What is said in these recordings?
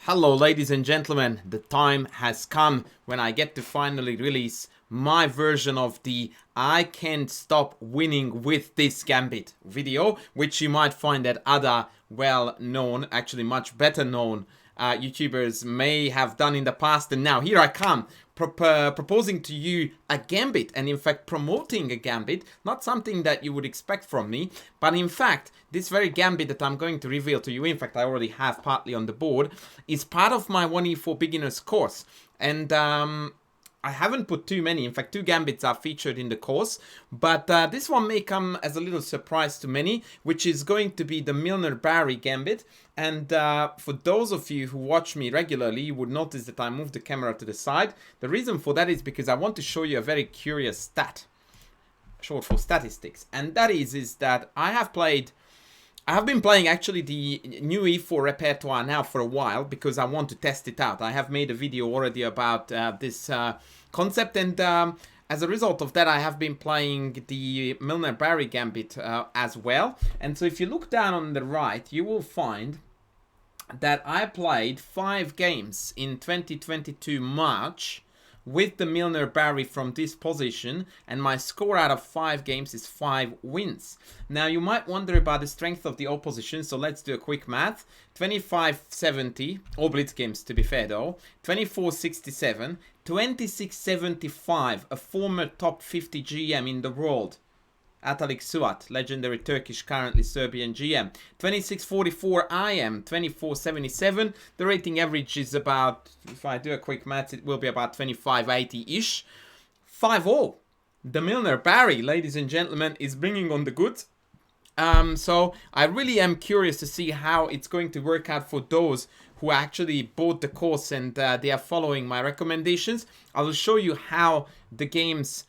Hello ladies and gentlemen, the time has come when I get to finally release my version of the I can't stop winning with this gambit video, which you might find that other well-known, actually much better known YouTubers may have done in the past. And now here I come proposing to you a gambit, and in fact promoting a gambit, not something that you would expect from me, but in fact this very gambit that I'm going to reveal to you, in fact I already have partly on the board, is part of my 1e4 beginners course. And I haven't put too many, in fact 2 gambits are featured in the course, but this one may come as a little surprise to many, which is going to be the Milner-Barry Gambit. And for those of you who watch me regularly, you would notice that I moved the camera to the side. The reason for that is because I want to show you a very curious stat, short for statistics, and that is that I have been playing actually the new E4 repertoire now for a while because I want to test it out. I have made a video already about this concept, and as a result of that I have been playing the Milner Berry Gambit as well. And so if you look down on the right, you will find that I played 5 games in 2022 March with the Milner-Barry from this position, and my score out of 5 games is 5 wins. Now you might wonder about the strength of the opposition, so let's do a quick math. 2570, all blitz games to be fair though, 2467, 2675, a former top 50 GM in the world, Atalik Suat, legendary Turkish, currently Serbian GM. 2644 I am, 2477. The rating average is about, if I do a quick math, it will be about 2580-ish. 5-0. The Milner-Barry, ladies and gentlemen, is bringing on the goods. So I really am curious to see how it's going to work out for those who actually bought the course and they are following my recommendations. I will show you how the games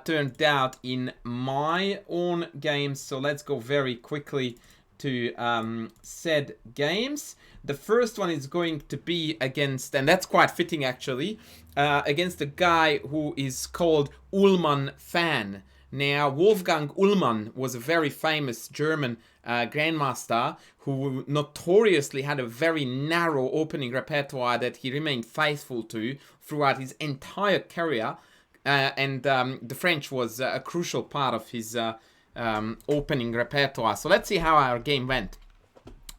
turned out in my own games. So let's go very quickly to said games. The first one is going to be against, and that's quite fitting actually, against a guy who is called Ullmann Fan. Now, Wolfgang Ullmann was a very famous German grandmaster who notoriously had a very narrow opening repertoire that he remained faithful to throughout his entire career. And the French was a crucial part of his opening repertoire. So let's see how our game went.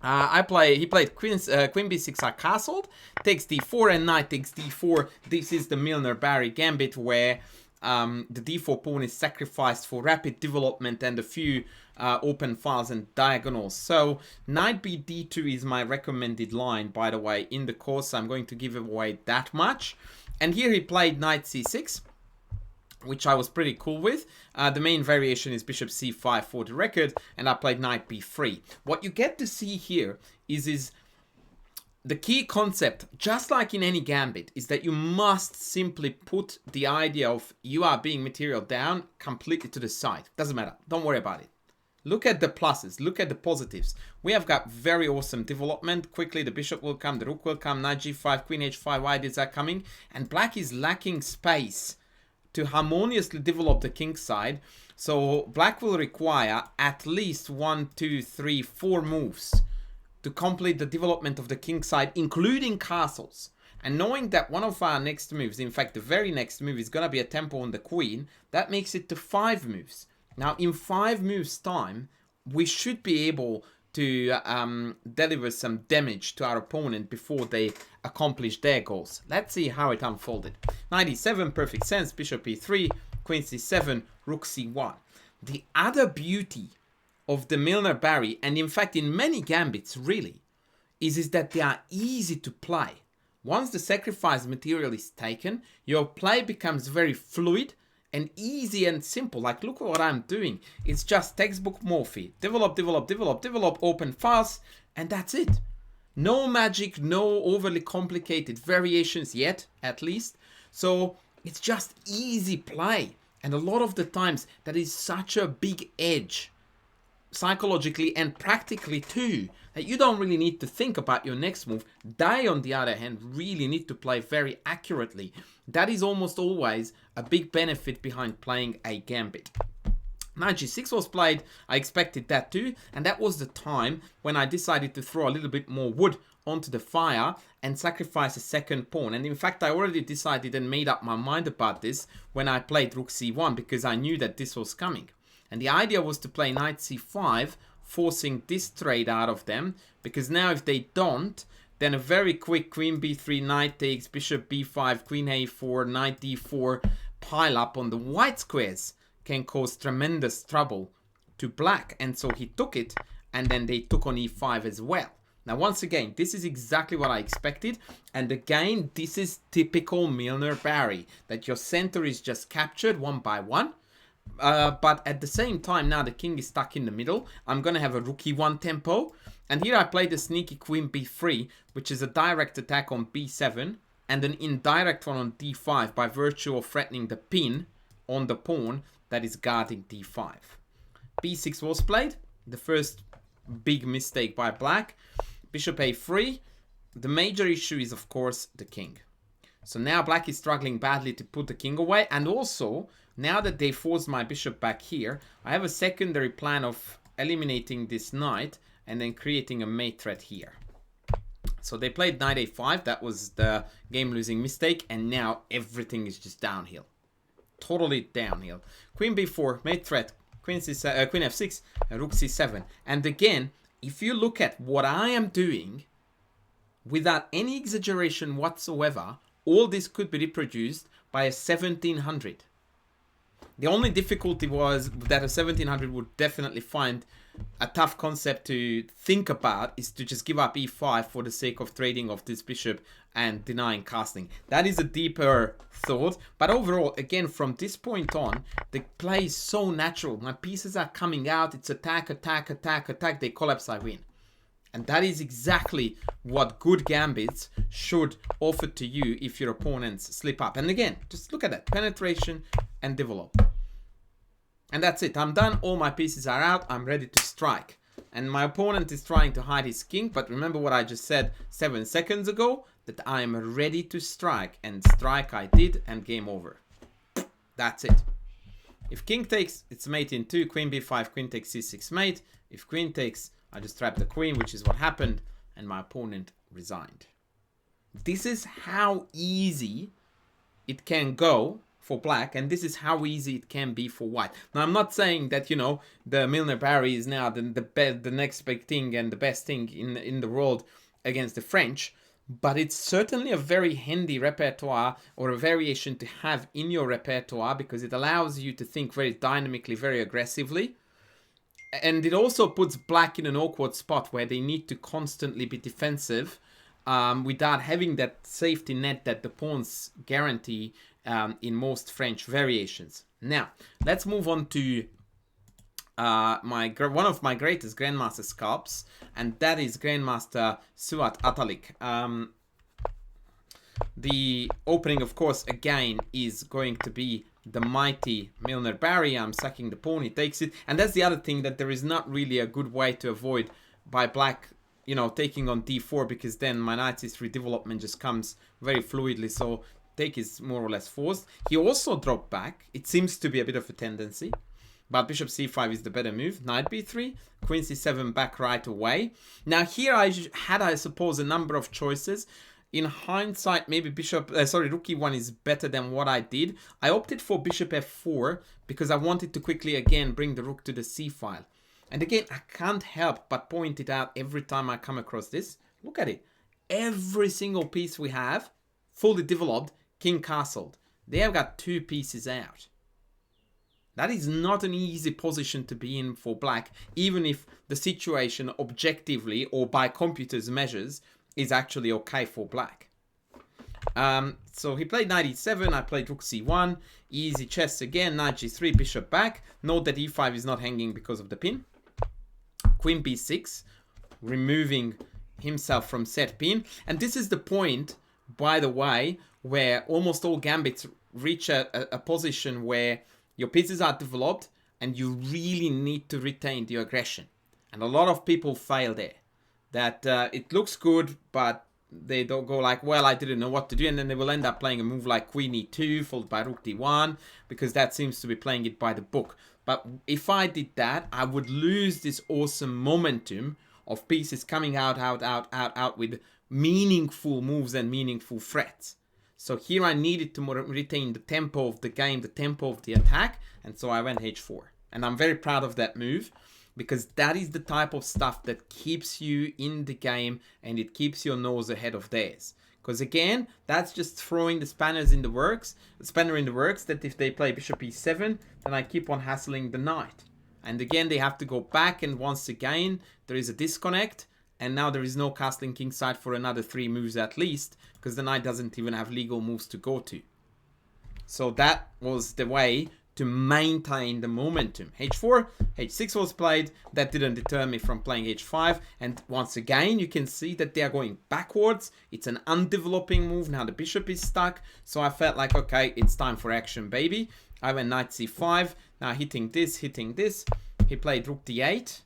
He played Queen B6 are castled, takes d4 and knight takes d4. This is the Milner-Barry Gambit where the d4 pawn is sacrificed for rapid development and a few open files and diagonals. So knight b d2 is my recommended line, by the way, in the course. I'm going to give away that much. And here he played knight c6, which I was pretty cool with. The main variation is bishop c5 for the record, and I played knight b3. What you get to see here is the key concept, just like in any gambit, is that you must simply put the idea of you are being material down completely to the side. Doesn't matter. Don't worry about it. Look at the pluses. Look at the positives. We have got very awesome development. Quickly, the bishop will come, the rook will come, knight g5, queen h5, ideas are coming, and black is lacking space to harmoniously develop the king side. So black will require at least 1, 2, 3, 4 moves to complete the development of the king side, including castles. And knowing that one of our next moves, in fact the very next move, is going to be a tempo on the queen, that makes it to 5 moves. Now in 5 moves time, we should be able to deliver some damage to our opponent before they accomplish their goals. Let's see how it unfolded. Knight e7, perfect sense, bishop e3, queen c7, rook c1. The other beauty of the Milner-Barry, and in fact in many gambits really, is that they are easy to play. Once the sacrifice material is taken, your play becomes very fluid and easy and simple. Like, look at what I'm doing. It's just textbook Morphy. Develop, develop, develop, develop, open files, and that's it. No magic, no overly complicated variations yet, at least. So it's just easy play. And a lot of the times, that is such a big edge, psychologically and practically too, that you don't really need to think about your next move. They, on the other hand, really need to play very accurately. That is almost always a big benefit behind playing a gambit. Knight g6 was played. I expected that too, and that was the time when I decided to throw a little bit more wood onto the fire and sacrifice a second pawn. And in fact, I already decided and made up my mind about this when I played rook c1, because I knew that this was coming. And the idea was to play knight c5, forcing this trade out of them, because now if they don't, then a very quick queen b3, knight takes, bishop b5, queen a4, knight d4 pile up on the white squares can cause tremendous trouble to black. And so he took it, and then they took on e5 as well. Now, once again, this is exactly what I expected. And again, this is typical Milner-Barry, that your center is just captured one by one. But at the same time, now the king is stuck in the middle. I'm going to have a rook e1 tempo. And here I played a sneaky queen b3, which is a direct attack on b7, and an indirect one on d5 by virtue of threatening the pin on the pawn that is guarding d5. b6 was played, the first big mistake by black. Bishop a3. The major issue is, of course, the king. So now black is struggling badly to put the king away. And also, now that they forced my bishop back here, I have a secondary plan of eliminating this knight and then creating a mate threat here. So they played knight a5. That was the game-losing mistake. And now everything is just downhill. Totally downhill. Queen b4, mate threat. Queen f6, rook c7. And again, if you look at what I am doing, without any exaggeration whatsoever, all this could be reproduced by a 1700. The only difficulty was that a 1700 would definitely find a tough concept to think about, is to just give up e5 for the sake of trading of this bishop and denying castling. That is a deeper thought. But overall, again, from this point on, the play is so natural. My pieces are coming out. It's attack, attack, attack, attack. They collapse, I win. And that is exactly what good gambits should offer to you if your opponents slip up. And again, just look at that. Penetration and develop. And that's it. I'm done. All my pieces are out. I'm ready to strike. And my opponent is trying to hide his king. But remember what I just said 7 seconds ago, that I am ready to strike. And strike I did, and game over. That's it. If king takes, it's mate in 2. Queen b5, queen takes c6 mate. If queen takes, I just trapped the queen, which is what happened. And my opponent resigned. This is how easy it can go for black, and this is how easy it can be for white. Now, I'm not saying that, you know, the Milner-Barry is now the next big thing and the best thing in the world against the French, but it's certainly a very handy repertoire or a variation to have in your repertoire, because it allows you to think very dynamically, very aggressively. And it also puts black in an awkward spot where they need to constantly be defensive without having that safety net that the pawns guarantee in most French variations. Now, let's move on to one of my greatest Grandmaster scalps, and that is Grandmaster Suat Atalik. The opening, of course, again, is going to be the mighty Milner-Barry. I'm sacking the pawn, he takes it. And that's the other thing, that there is not really a good way to avoid by black, you know, taking on d4, because then my knight c3 development just comes very fluidly. So take is more or less forced. He also dropped back. It seems to be a bit of a tendency. But bishop c5 is the better move. Knight b3, queen c7 back right away. Now here I had, I suppose, a number of choices. In hindsight, maybe rook e1 is better than what I did. I opted for bishop f4 because I wanted to quickly again bring the rook to the c file. And again, I can't help but point it out every time I come across this. Look at it. Every single piece we have, fully developed, king castled. They have got 2 pieces out. That is not an easy position to be in for black, even if the situation objectively or by computer's measures is actually okay for black. So he played knight e7, I played rook c1, easy chess again, knight g3, bishop back. Note that e5 is not hanging because of the pin. Queen b6, removing himself from set pin. And this is the point, by the way, where almost all gambits reach a position where your pieces are developed and you really need to retain the aggression. And a lot of people fail there. That it looks good, but they don't go like, well, I didn't know what to do. And then they will end up playing a move like queen e2, followed by rook d1, because that seems to be playing it by the book. But if I did that, I would lose this awesome momentum of pieces coming out with meaningful moves and meaningful threats. So here I needed to retain the tempo of the game, the tempo of the attack, and so I went h4. And I'm very proud of that move, because that is the type of stuff that keeps you in the game and it keeps your nose ahead of theirs. Because again, that's just throwing the spanner in the works, that if they play bishop e7, then I keep on hassling the knight. And again, they have to go back, and once again, there is a disconnect. And now there is no castling kingside for another 3 moves at least, because the knight doesn't even have legal moves to go to. So that was the way to maintain the momentum. h4, h6 was played. That didn't deter me from playing h5. And once again, you can see that they are going backwards. It's an undeveloping move. Now the bishop is stuck. So I felt like, okay, it's time for action, baby. I went knight c5. Now hitting this, hitting this. He played rook d8.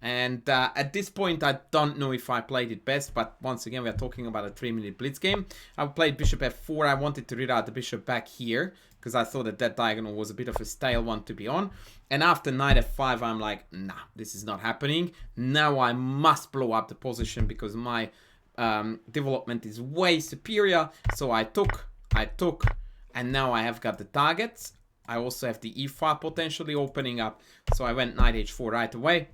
And at this point, I don't know if I played it best, but once again, we are talking about a 3-minute blitz game. I played bishop f4. I wanted to read out the bishop back here, because I thought that that diagonal was a bit of a stale one to be on. And after knight f5, I'm like, nah, this is not happening. Now I must blow up the position, because my development is way superior. So I took, and now I have got the targets. I also have the e5 potentially opening up. So I went knight h4 right away,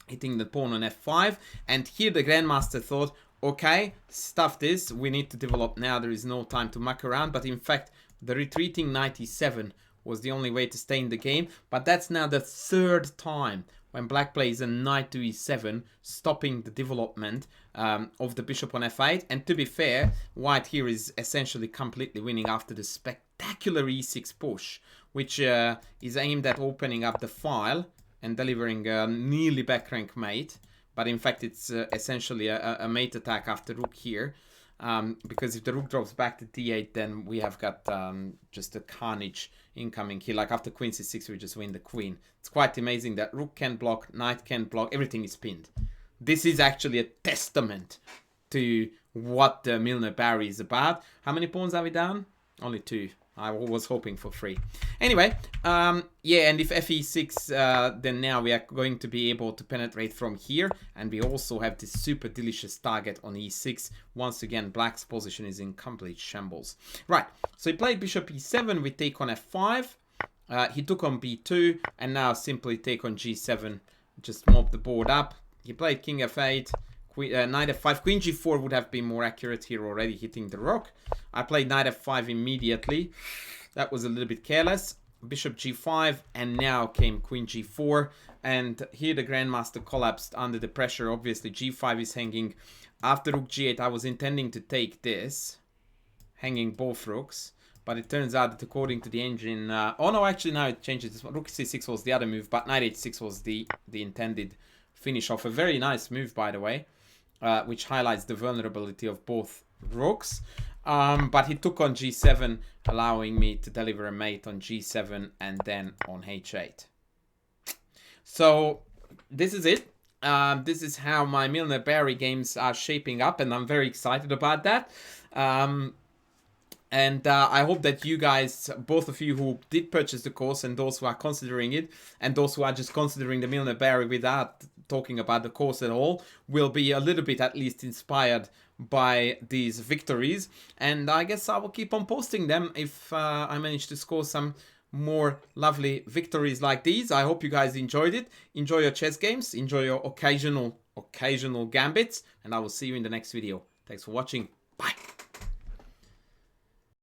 hitting the pawn on f5. And here the grandmaster thought, okay, stuff this, we need to develop now, there is no time to muck around. But in fact, the retreating knight e7 was the only way to stay in the game. But that's now the 3rd time when black plays a knight to e7, stopping the development of the bishop on f8. And to be fair, white here is essentially completely winning after the spectacular e6 push, which is aimed at opening up the file and delivering a nearly back rank mate. But in fact, it's essentially a mate attack after rook here. Because if the rook drops back to d8, then we have got just a carnage incoming here. Like after queen c6, we just win the queen. It's quite amazing that rook can block, knight can block, everything is pinned. This is actually a testament to what the Milner-Barry is about. How many pawns are we down? Only 2. I was hoping for 3. Anyway, yeah, and if fe6, then now we are going to be able to penetrate from here. And we also have this super delicious target on e6. Once again, black's position is in complete shambles. Right, so he played bishop e7 with take on f5. He took on b2, and now simply take on g7. Just mop the board up. He played king f8. Knight f5, queen g4 would have been more accurate here, already hitting the rook. I played knight f5 immediately. That was a little bit careless. Bishop g5, and now came queen g4. And here the grandmaster collapsed under the pressure. Obviously g5 is hanging. After rook g8, I was intending to take this, hanging both rooks. But it turns out that according to the engine... oh no, actually now it changes. Rook c6 was the other move, but knight h6 was the intended finish off. A very nice move, by the way. Which highlights the vulnerability of both rooks. But he took on g7, allowing me to deliver a mate on g7 and then on h8. So this is it. This is how my Milner-Barry games are shaping up, and I'm very excited about that. And I hope that you guys, both of you who did purchase the course and those who are considering it, and those who are just considering the Milner-Barry without talking about the course at all, will be a little bit at least inspired by these victories. And I guess I will keep on posting them if I manage to score some more lovely victories like these. I hope you guys enjoyed it. Enjoy your chess games. Enjoy your occasional gambits. And I will see you in the next video. Thanks for watching. Bye.